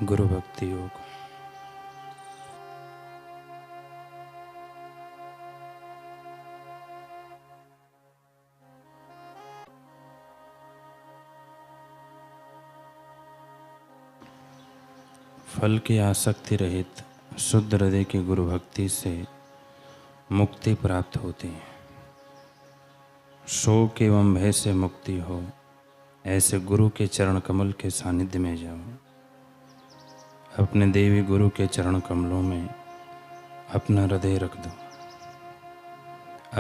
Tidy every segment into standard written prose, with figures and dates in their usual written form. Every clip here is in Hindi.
गुरु भक्ति योग। फल की आसक्ति रहित शुद्ध हृदय की गुरु भक्ति से मुक्ति प्राप्त होती है। शोक एवं भय से मुक्ति हो, ऐसे गुरु के चरण कमल के सानिध्य में जाओ। अपने देवी गुरु के चरण कमलों में अपना हृदय रख दो।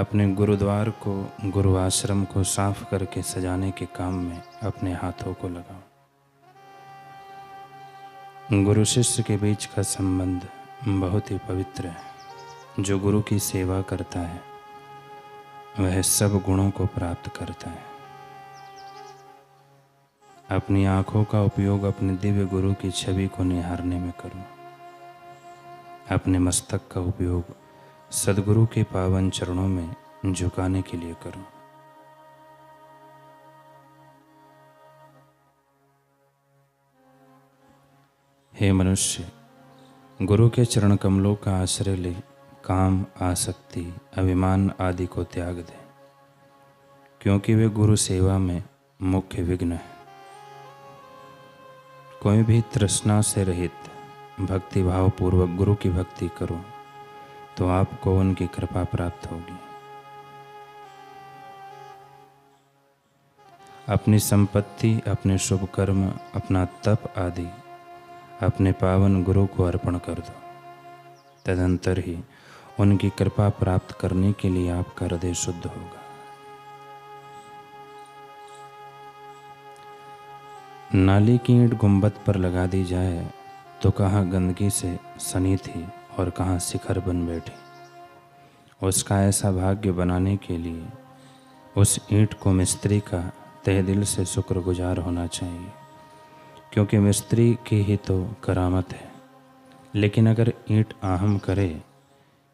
अपने गुरुद्वार को, गुरु आश्रम को साफ करके सजाने के काम में अपने हाथों को लगाओ। गुरु शिष्य के बीच का संबंध बहुत ही पवित्र है। जो गुरु की सेवा करता है वह सब गुणों को प्राप्त करता है। अपनी आँखों का उपयोग अपने दिव्य गुरु की छवि को निहारने में करो। अपने मस्तक का उपयोग सद्गुरु के पावन चरणों में झुकाने के लिए करो। हे मनुष्य, गुरु के चरण कमलों का आश्रय ले काम, आसक्ति, अभिमान आदि को त्याग दे, क्योंकि वे गुरु सेवा में मुख्य विघ्न है। कोई भी तृष्णा से रहित भक्ति भाव पूर्वक गुरु की भक्ति करो तो आपको उनकी कृपा प्राप्त होगी। अपनी संपत्ति, अपने शुभ कर्म, अपना तप आदि अपने पावन गुरु को अर्पण कर दो। तदंतर ही उनकी कृपा प्राप्त करने के लिए आपका हृदय शुद्ध होगा। नाली की ईंट गुंबद पर लगा दी जाए तो कहाँ गंदगी से सनी थी और कहाँ शिखर बन बैठी। उसका ऐसा भाग्य बनाने के लिए उस ईंट को मिस्त्री का तहे दिल से शुक्रगुजार होना चाहिए, क्योंकि मिस्त्री की ही तो करामत है। लेकिन अगर ईंट आहम करे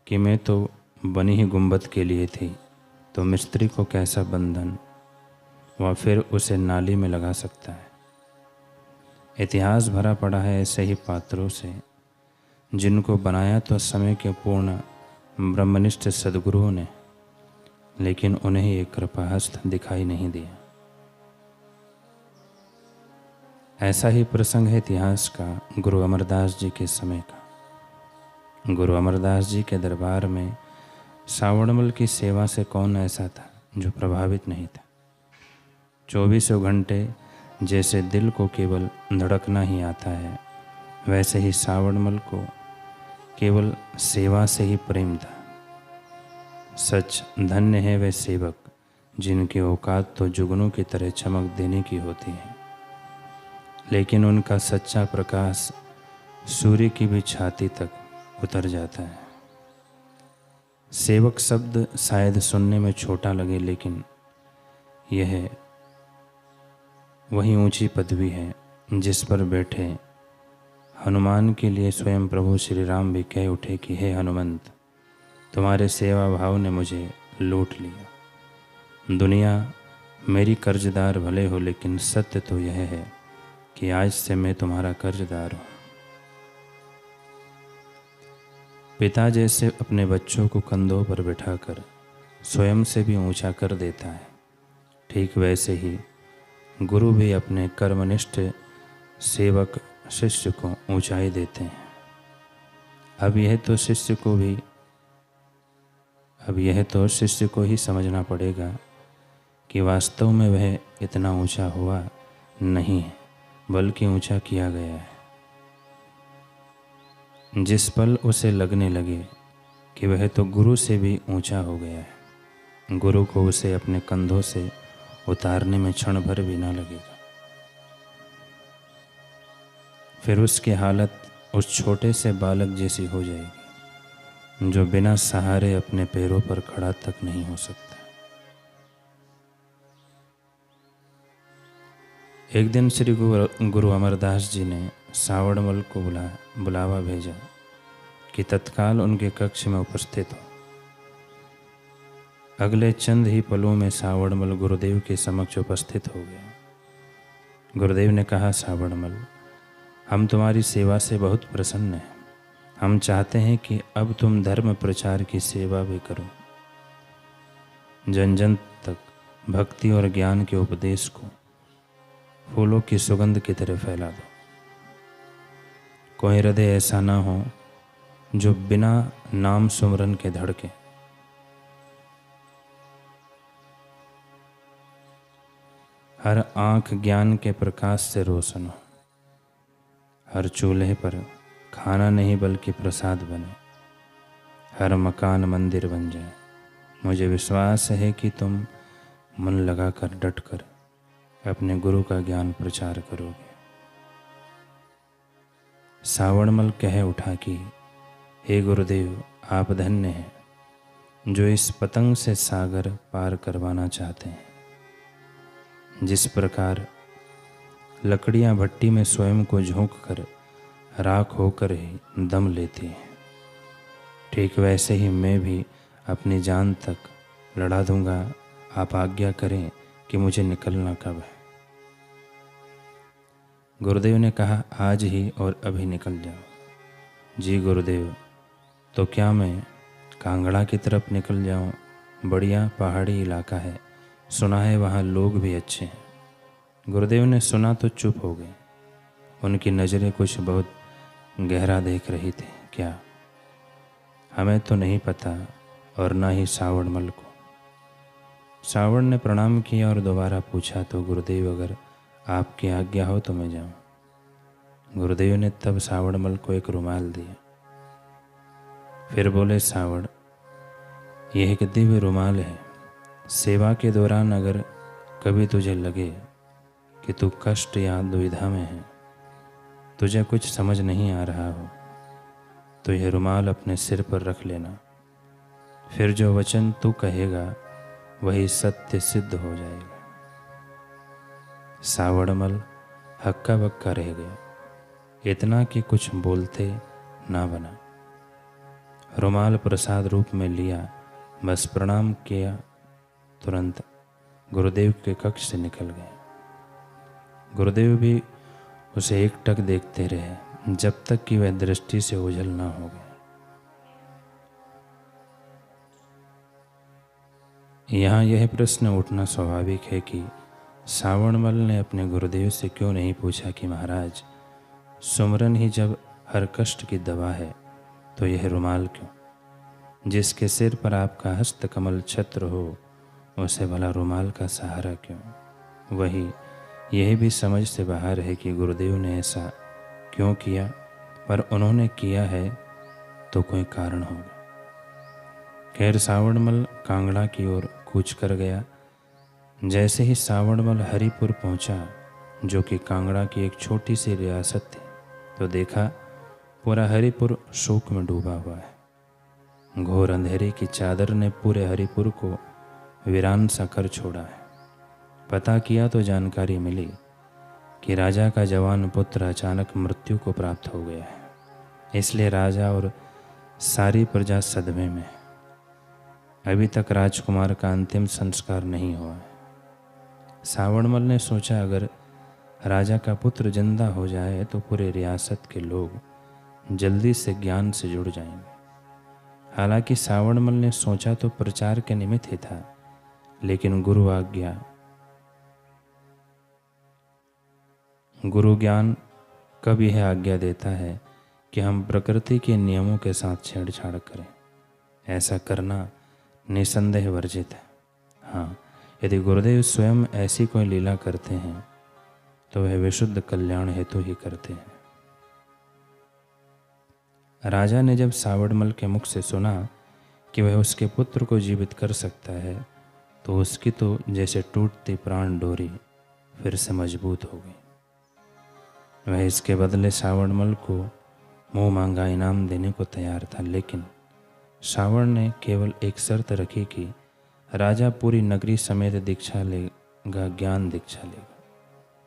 कि मैं तो बनी ही गुंबद के लिए थी, तो मिस्त्री को कैसा बंधन वह फिर उसे नाली में लगा सकता है। इतिहास भरा पड़ा है ऐसे ही पात्रों से जिनको बनाया तो समय के पूर्ण ब्रह्मनिष्ठ सद्गुरुओं ने, लेकिन उन्हें एक कृपाहस्त दिखाई नहीं दिया। ऐसा ही प्रसंग है इतिहास का गुरु अमरदास जी के समय का। गुरु अमरदास जी के दरबार में सावड़मल की सेवा से कौन ऐसा था जो प्रभावित नहीं था। 24 घंटे जैसे दिल को केवल धड़कना ही आता है, वैसे ही सावड़मल को केवल सेवा से ही प्रेम था। सच धन्य है वे सेवक जिनकी औकात तो जुगनों की तरह चमक देने की होती है, लेकिन उनका सच्चा प्रकाश सूर्य की भी छाती तक उतर जाता है। सेवक शब्द शायद सुनने में छोटा लगे, लेकिन यह वही ऊंची पदवी है जिस पर बैठे हनुमान के लिए स्वयं प्रभु श्री राम भी कह उठे कि हे हनुमंत, तुम्हारे सेवा भाव ने मुझे लूट लिया। दुनिया मेरी कर्जदार भले हो, लेकिन सत्य तो यह है कि आज से मैं तुम्हारा कर्जदार हूँ। पिता जैसे अपने बच्चों को कंधों पर बिठाकर स्वयं से भी ऊंचा कर देता है, ठीक वैसे ही गुरु भी अपने कर्मनिष्ठ सेवक शिष्य को ऊंचाई देते हैं। अब यह तो शिष्य को ही समझना पड़ेगा कि वास्तव में वह इतना ऊंचा हुआ नहीं है, बल्कि ऊंचा किया गया है। जिस पल उसे लगने लगे कि वह तो गुरु से भी ऊंचा हो गया है, गुरु को उसे अपने कंधों से उतारने में क्षण भर भी ना लगेगा। फिर उसकी हालत उस छोटे से बालक जैसी हो जाएगी जो बिना सहारे अपने पैरों पर खड़ा तक नहीं हो सकता। एक दिन श्री गुरु अमरदास जी ने सावड़मल को बुलावा भेजा कि तत्काल उनके कक्ष में उपस्थित हो। अगले चंद ही पलों में सावड़मल गुरुदेव के समक्ष उपस्थित हो गया। गुरुदेव ने कहा, सावड़मल, हम तुम्हारी सेवा से बहुत प्रसन्न हैं। हम चाहते हैं कि अब तुम धर्म प्रचार की सेवा भी करो। जन जन तक भक्ति और ज्ञान के उपदेश को फूलों की सुगंध की तरह फैला दो। कोई हृदय ऐसा ना हो जो बिना नाम सुमरन के धड़के। हर आँख ज्ञान के प्रकाश से रोशन हो। हर चूल्हे पर खाना नहीं बल्कि प्रसाद बने। हर मकान मंदिर बन जाए। मुझे विश्वास है कि तुम मन लगाकर डटकर अपने गुरु का ज्ञान प्रचार करोगे। सावणमल कह उठा कि हे गुरुदेव, आप धन्य हैं जो इस पतंग से सागर पार करवाना चाहते हैं। जिस प्रकार लकड़ियां भट्टी में स्वयं को झोंक कर राख होकर ही दम लेती हैं, ठीक वैसे ही मैं भी अपनी जान तक लड़ा दूंगा। आप आज्ञा करें कि मुझे निकलना कब है। गुरुदेव ने कहा, आज ही और अभी निकल जाओ। जी गुरुदेव, तो क्या मैं कांगड़ा की तरफ निकल जाऊं? बढ़िया पहाड़ी इलाका है, सुना है वहाँ लोग भी अच्छे हैं। गुरुदेव ने सुना तो चुप हो गए। उनकी नज़रें कुछ बहुत गहरा देख रही थी। क्या? हमें तो नहीं पता, और ना ही सावणमल को। सावण ने प्रणाम किया और दोबारा पूछा, तो गुरुदेव, अगर आपकी आज्ञा हो तो मैं जाऊं। गुरुदेव ने तब सावणमल को एक रुमाल दिया। फिर बोले, सावण, यह एक दिव्य रुमाल है। सेवा के दौरान अगर कभी तुझे लगे कि तू कष्ट या दुविधा में है, तुझे कुछ समझ नहीं आ रहा हो, तो यह रुमाल अपने सिर पर रख लेना। फिर जो वचन तू कहेगा वही सत्य सिद्ध हो जाएगा। सावणमल हक्का बक्का रह गया, इतना कि कुछ बोलते ना बना। रुमाल प्रसाद रूप में लिया, बस प्रणाम किया, तुरंत गुरुदेव के कक्ष से निकल गए। गुरुदेव भी उसे एकटक देखते रहे जब तक कि वह दृष्टि से ओझल ना हो गए। यहाँ यह प्रश्न उठना स्वाभाविक है कि सावणमल ने अपने गुरुदेव से क्यों नहीं पूछा कि महाराज, सुमरन ही जब हर कष्ट की दवा है, तो यह रुमाल क्यों? जिसके सिर पर आपका हस्त कमल छत्र हो, उसे भला रुमाल का सहारा क्यों? वही यह भी समझ से बाहर है कि गुरुदेव ने ऐसा क्यों किया, पर उन्होंने किया है तो कोई कारण होगा। खैर, सावणमल कांगड़ा की ओर कूच कर गया। जैसे ही सावणमल हरिपुर पहुंचा, जो कि कांगड़ा की एक छोटी सी रियासत थी, तो देखा पूरा हरिपुर शोक में डूबा हुआ है। घोर अंधेरे की चादर ने पूरे हरिपुर को वीरान सा कर छोड़ा है। पता किया तो जानकारी मिली कि राजा का जवान पुत्र अचानक मृत्यु को प्राप्त हो गया है। इसलिए राजा और सारी प्रजा सदमे में है। अभी तक राजकुमार का अंतिम संस्कार नहीं हुआ है। सावणमल ने सोचा, अगर राजा का पुत्र जिंदा हो जाए तो पूरे रियासत के लोग जल्दी से ज्ञान से जुड़ जाएंगे। हालांकि सावणमल ने सोचा तो प्रचार के निमित्त ही था, लेकिन गुरु ज्ञान कब यह आज्ञा देता है कि हम प्रकृति के नियमों के साथ छेड़छाड़ करें। ऐसा करना निसंदेह वर्जित है। हाँ, यदि गुरुदेव स्वयं ऐसी कोई लीला करते हैं तो वह विशुद्ध कल्याण हेतु ही करते हैं। राजा ने जब सावणमल के मुख से सुना कि वह उसके पुत्र को जीवित कर सकता है, तो उसकी तो जैसे टूटती प्राण डोरी फिर से मजबूत हो गई। वह इसके बदले सावणमल को मुंह मांगा इनाम देने को तैयार था, लेकिन सावण ने केवल एक शर्त रखी कि राजा पूरी नगरी समेत दीक्षा लेगा, ज्ञान दीक्षा लेगा,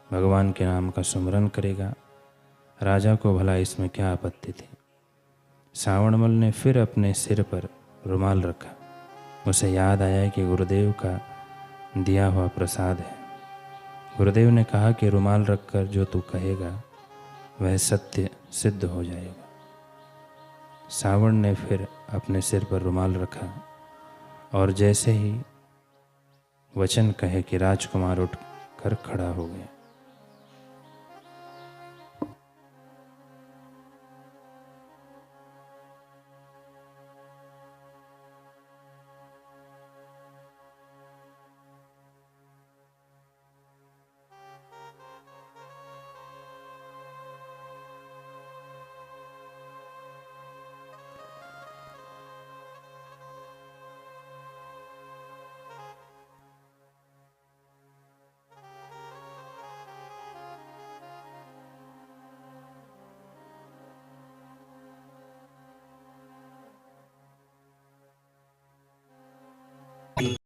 भगवान के नाम का सुमरन करेगा। राजा को भला इसमें क्या आपत्ति थी। सावणमल ने फिर अपने सिर पर रुमाल रखा। उसे याद आया कि गुरुदेव का दिया हुआ प्रसाद है। गुरुदेव ने कहा कि रुमाल रखकर जो तू कहेगा वह सत्य सिद्ध हो जाएगा। सावण ने फिर अपने सिर पर रुमाल रखा और जैसे ही वचन कहे कि राजकुमार उठ कर खड़ा हो गया।